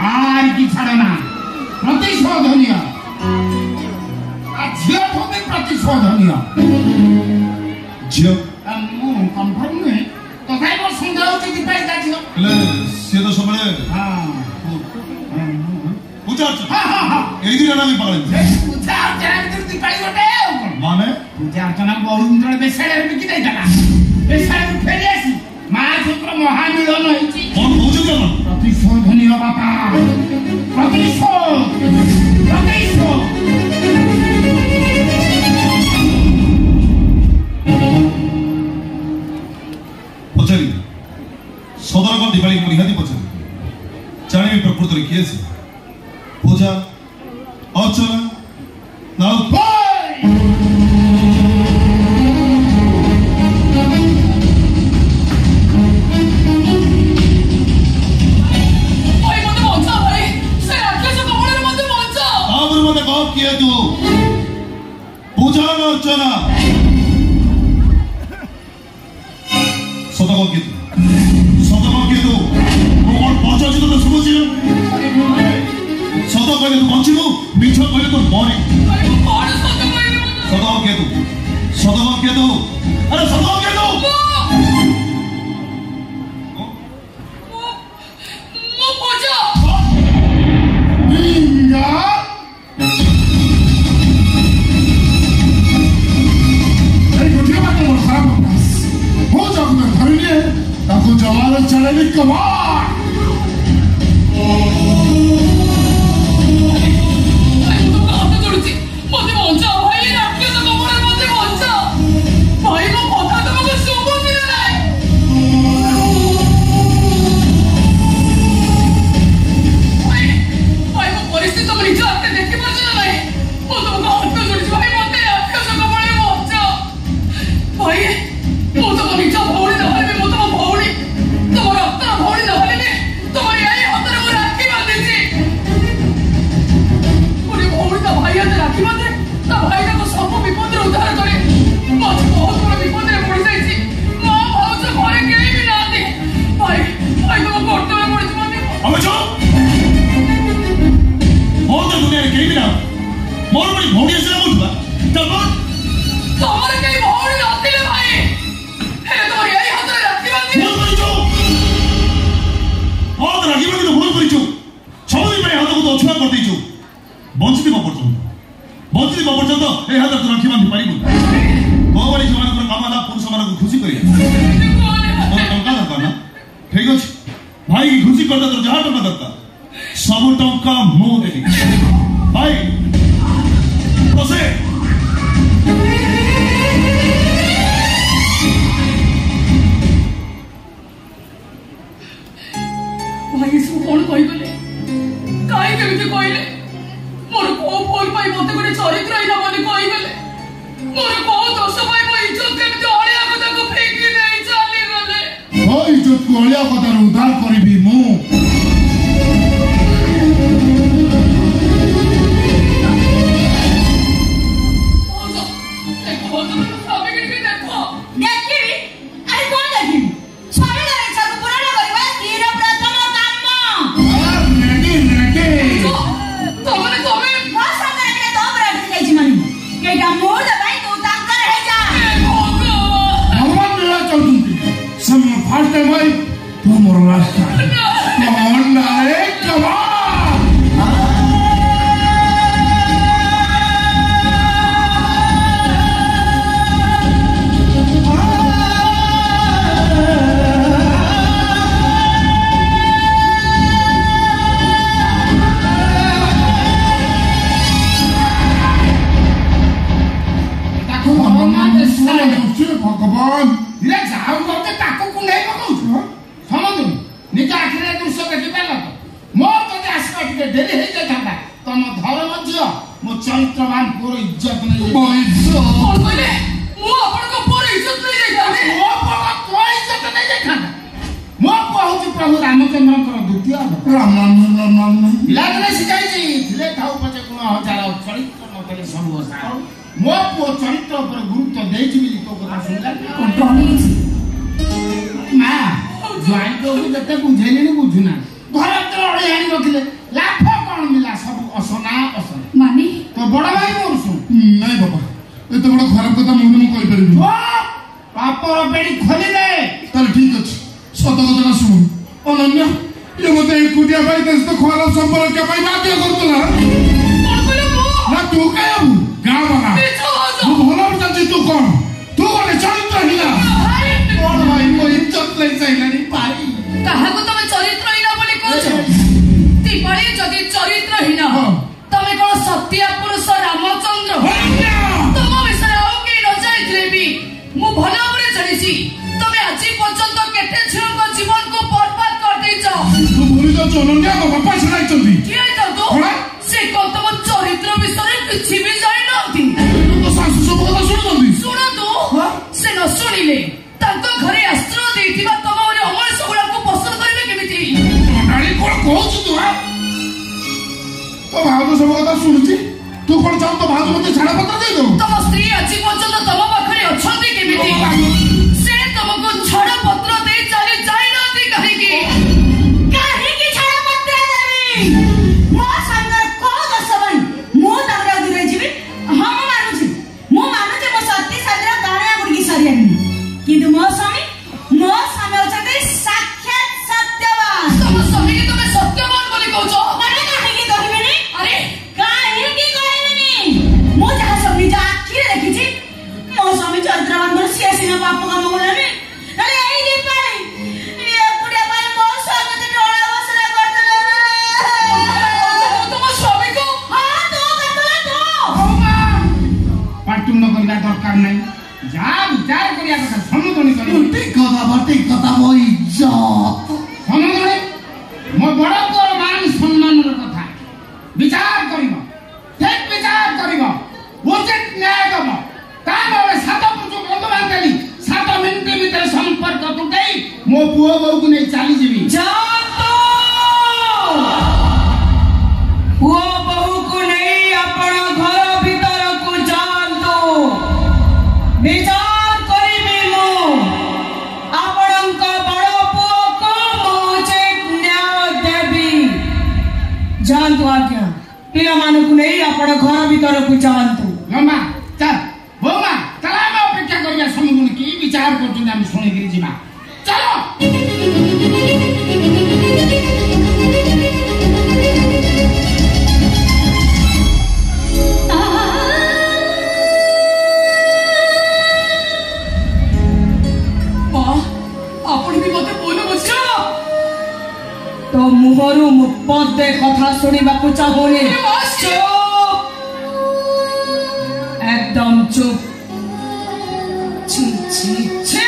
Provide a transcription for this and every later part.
আর কি ছাড়ে না প্রতিশোধনীয় আর ঝিও হবে প্রতিশোধনীয় ঝিও ମୁଁ କନଫର୍ମ ନୁହେଁ ତଥାପି ମୋର ସନ୍ଦେହ ହଉଛି ଦୀପା ଝିଅ ହେଲେ ସିଏ ତ ସବୁବେଳେ ପୂଜା ଅର୍ଚ୍ଚନା ଏଇ ଦିନ ଆମେ ପାଳନ ପୂଜା ଅର୍ଚ୍ଚନା ଭିତରେ ଦୀପାଳି ଗୋଟେ ଆଉ କଣ ମାନେ ପୂଜା ଅର୍ଚ୍ଚନା ବହୁ ଦିନ ବେଶାଳରେ ବିକି ଦେଇଥିଲା ବେଶାଳରୁ ଫେରି ଆସି ମା ସହିତ ମହାମିଳନ ହେଇଛି କଣ କହୁଛନ୍ତି ଆପଣ ପ୍ରତିଶୋଧନୀୟ ବାପା ପ୍ରତିଶୋଧ ପଚାରି ସଦର କଣ ଦିପାଳି ନିହାତି ପଚାରି ଜାଣିବି ପ୍ରକୃତରେ କିଏ ସେ ପୂଜା ଅର୍ଚ୍ଚନା ନା किए तू पूजा अर्चना सतक किए तू कौन पहुंचा तो शुभुची सत कहले तू बचू मिछ कहले तू मरे सतक किए तू अरे सतक किए तू जवान चढ़ने कमाल बंचित पर्यंत ए हाथ तो राखी बांधि पारिबु भगवान जमान काम ना पुरुष मान को खुशी करिया मोर टंका दरकार ना ठीक अछि भाई की खुशी करता तो जहां टंका दरकार सब टंका मो देली भाई बसे भाई सु कोन कहि गले काई केमिति कहिले मोर को फोन पाई मते कोने चरित्र आइना माने कहि गले मोर को दोष पाई मो इज्जत केमिति अलिया कथा को फेंकी देई चली गले ओ इज्जत को अलिया कथा उद्धार करबी मु First time I tomorrow last time. Come on, Nare, come on! भगवान ये जाऊ करते ताको कुंडे पकाउछ समझु निका आखिरे दृश्य देखि पाला तो मोर तो आसपा के डेरी हे जाता तम धर्म जियो मो चरित्रवान पूरा इज्जत नहीं मो इज्जत कोन कहले मो अपन को पूरा इज्जत नहीं जाता मो पूरा कोई इज्जत नहीं जाता मो कहूची प्रभु रामचंद्र कर द्वितीय राम लागले सिखाई छी थिले थाउ पचे गुण हजार चरित्र नतले सब सार मो पो चरित्र पर गुरुत्व देछि बिली तो कथा सुनला कोन मां ज्वाइन को जते बुझेले नि बुझुना घर अड़ी आनी रखिले लाभ कौन मिला सब असना असना माने तो बड़ भाई मोर सुन ନାଇଁ ବାବା ଏତେ ବଡ଼ ଖରାପ କଥା ମୁଁ କହିପାରିବିନି। ପାପର ବେଡ଼ି ଖୋଲିଲେ ତାହେଲେ ଠିକ ଅଛି ସତ କଥାଟା ଶୁଣୁ ଅନନ୍ୟା ଇଏ ମତେ ଏକୁଟିଆ ପାଇଁ ତା ସହିତ ଖରାପ ସମ୍ପର୍କ ପାଇଁ ବାଧ୍ୟ କରୁଥିଲା ନା ତୁ କାଇଁ ହବୁ ଗାଁ ବାଲା ମୁଁ ଭଲ ବୁଝାଉଛି ତୁ କଣ ତୁ ଗୋଟେ ଚରିତ୍ରହୀନ କଣ ଭାଇ ମୋ ଇଜ୍ଜତ ନେଇ ସାଇଲାଣି ଭାଇ କାହାକୁ ତମେ ଚରିତ୍ରହୀନ ବୋଲି କହୁଛ? ଦିପାଳି ଯଦି ଚରିତ୍ରହୀନ ତମେ କଣ ସତ୍ୟ ପୁରୁଷ ରାମଚନ୍ଦ୍ର? ତମ ବିଷୟରେ ଆଉ କେହି ନ ଜାଣିଥିଲେ ବି ମୁଁ ଭଲ ଭାବରେ ଜାଣିଛି। ତମେ ଆଜି ପର୍ଯ୍ୟନ୍ତ କେତେ ଝିଅଙ୍କ ଜୀବନକୁ ବର୍ବାଦ କରିଦେଇଛ। ତୁ ଭୁଲି ଯାଉଛୁ ଅନନ୍ୟା ମୋ ବାପା ଛଡ଼ାଇଛନ୍ତି କିଏ ଯାଉଛୁ? ସେ କଣ ତମ ଚରିତ୍ର ବିଷୟରେ କିଛି ବି ଜାଣିନାହାନ୍ତି। ତୋ ଶାଶୁ ସବୁ କଥା ଶୁଣୁଛନ୍ତି। ଶୁଣନ୍ତୁ ସେ ନ ଶୁଣିଲେ ତାଙ୍କ ଘରେ ଆଶ୍ରୟ ଦେଇଥିବା ତମ ଭଳି ଅମଣିଷ ଗୁଡାକୁ ପସନ୍ଦ କରିବେ କେମିତି? କଣ କହୁଛୁ ତୁ ତୋ ଭାଉଜ ସବୁ କଥା ଶୁଣୁଛି ତୁ କଣ ଚାହୁଁ ତୋ ଭାଉଜ ମତେ ଛାଡ଼ପତ୍ର ଦେଇଦବୁ? ତମ ସ୍ତ୍ରୀ ଆଜି ପର୍ଯ୍ୟନ୍ତ ତମ ପାଖରେ ଅଛନ୍ତି କେମିତି? ସେ ତମକୁ ଛାଡ଼ପତ୍ର ଦେଇ ଚାଲି ଯାଇନାହାନ୍ତି କାହିଁକି? କାହିଁକି ଛାଡ଼ପତ୍ର ଦେବି? ମୋ ସାଙ୍ଗରେ କୋଉ ଦୋଷ ପାଇଁ ମୁଁ ତାଙ୍କର ଦୂରେ ଯିବି? ହଁ ମୁଁ ମାନୁଛି ମୋ ସତୀ ସାଥିର ଗାଣିଆ ଗୁଡିକି ସରିଆନି କିନ୍ତୁ ମୋ ସ୍ୱାମୀ ଅଛନ୍ତି ସାକ୍ଷାତ ସତ୍ୟବାନ। ତମ ସ୍ୱାମୀକି ତମେ ସତ୍ୟବାନ ବୋଲି କହୁଛ? କାହିଁକି କହିବିନି? ଆରେ କାହିଁକି କହିବିନି? ମୁଁ ଯାହା ସବୁ ନିଜ ଆଖିରେ ଦେଖିଛି ମୋ ସ୍ୱାମୀ ଚରିତ୍ରବାନ ବୋଲି ସିଏ ସିନା ପାପ କାମ କଲେନି ନହେଲେ ଏଇ ଦିପାଳି ଏକୁଟିଆ ପାଇଁ ମୋ ସ୍ୱାମୀ ଡୋଳା ବସରା କରିଦେଲେ। ତମ ସ୍ୱାମୀକୁ? ହଁ ତୁ କରିଦେଲା ତୁ। ପାଟୁଣ୍ଡ କରିବା ଦରକାର ନାହିଁ ଯାହା ବିଚାର କରିବା କଥା ସମୁଦଣୀ କରିବ ଠିକ କଥା ମୋ ଇଜ୍ଜତ ସମୁଦଣୀ ମୋ ବଡ଼ ପୁଅର ମାନ ସମ୍ମାନର କଥା ବିଚାର କରିବ ଠିକ ବିଚାର କରିବ ଉଚିତ ନ୍ୟାୟ ଦେବ ତା ନହେଲେ 7 ପୁରୁଷ ବନ୍ଧୁବାନ୍ଧ ଦେଲି 7 ମିନିଟ ଭିତରେ ସମ୍ପର୍କ ତୁଟେଇ ମୋ ପୁଅ ବୋଉକୁ ନେଇ ଚାଲିଯିବି। ପୁଅ ବୋହୂକୁ ନେଇ ଆପଣ ଘର ଭିତରକୁ ଯାଆନ୍ତୁ। ବିଚାର କରିବି ମୁଁ ଆପଣଙ୍କ ବଡ଼ ପୁଅକୁ ମୁଁ ଉଚିତ ନ୍ୟାୟ ଦେବି। ଯାଆନ୍ତୁ ଆଜ୍ଞା ପିଲାମାନଙ୍କୁ ନେଇ ଆପଣ ଘର ଭିତରକୁ ଯାଆନ୍ତୁ। ଲମ୍ବା ଚାଲ ବୋଉମା ଚାଲ ଆମେ ଅପେକ୍ଷା କରିବା ସମୁଦଣୀ କି ବିଚାର କରୁଛନ୍ତି ଆମେ ଶୁଣିକିରି ଯିବା ଚାଲ। ଆପଣ ବି ମତେ ବୋଲ ବୁଝ ତ ମୁହଁରୁ ମୁଁ ପଦେ କଥା ଶୁଣିବାକୁ ଚାହୁଁନି। একদম চুপ। ছি ছি ছি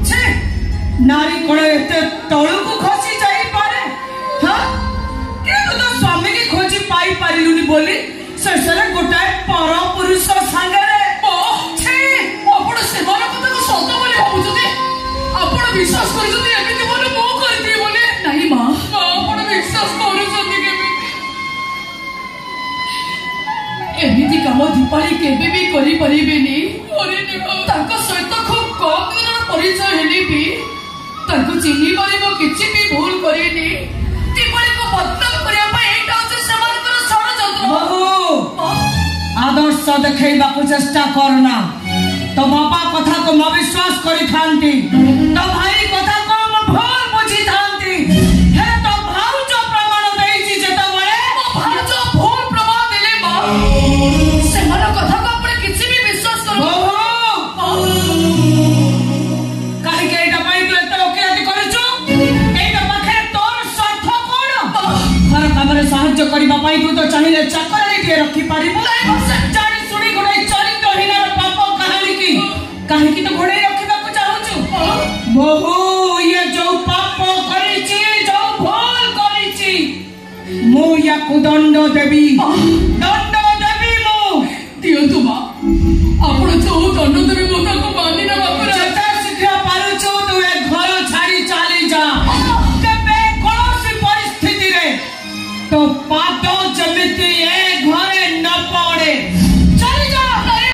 ছি নারী কোন এতে তলুকু খসি যাই পারে? হ্যাঁ কিন্তু তো স্বামীকে খোঁজি পাই পারিলুনি বলি শেষরে গোটাଏ পর পুরুষ সাଙ୍ଗরে ଆପଣ ସେମାନଙ୍କ କଥାକୁ ସତ ବୋଲି ଭାବୁଛନ୍ତି? ଆପଣ ବିଶ୍ୱାସ କରୁଛନ୍ତି ଏମିତି ବୋଲି ମୁଁ କରିଥିଲି ବୋଲି? ନାହିଁ ମା ଆପଣ ବିଶ୍ୱାସ କରୁଛନ୍ତି କେମିତି? ଏମିତି କାମ ଦୀପାଳି କେବେ ବି କରିପାରିବେନି। ତାଙ୍କ ସହିତ ଖୁବ୍ କମ୍ ଦିନର ପରିଚୟ ହେଲେ ବି ତାଙ୍କୁ ଚିହ୍ନିବାରେ ମୁଁ କିଛି ବି ଭୁଲ କରିନି। ଦୀପାଳିକୁ ବଦନାମ କରିବା ପାଇଁ ଏଇଟା ହେଉଛି ସେମାନଙ୍କର ଷଡ଼ଯନ୍ତ୍ର। ଆଦର୍ଶ ଦେଖେଇବାକୁ ଚେଷ୍ଟା କରନା। तो बापा कथा को म विश्वास करी थांती तो भाई कथा को म भूल बुझी थांती हे तो भाउज प्रमाण देइछि जेता बळे ମୋ ଭାଉଜ ଭୁଲ ପ୍ରମାଣ ଦେଲେ ମା ସେମାନଙ୍କ କଥାକୁ ଆପଣ କିଛି ବି ବିଶ୍ୱାସ କରନ୍ତୁ। काहे के एटा पाई तू एते ओकियाती करछु? एटा पाखरे तोर स्वार्थ कोन? घर कामरे साहाय्य करबा पाई तू तो चाहिले चाकर के रखी पारिबो जानी सुनी गुडे चरित्रहीन पाप कहानी की काहे की तो घोड़े रखिबा को चाहूछु। बहु ये जो पाप करिछि जो भूल करिछि मु या को दंड देबी मु ଦିଅନ୍ତୁ ମା ଆପଣ ଯୋଉ ଦଣ୍ଡ ଦେବେ ମୁଁ ତାକୁ ମାନି ନେବା ପରେ ଯେତେ ଶୀଘ୍ର ପାରୁଛୁ ତୁ ଏ ଘର ଛାଡ଼ି ଚାଲି ଯା। କେବେ କୌଣସି ପରିସ୍ଥିତିରେ तो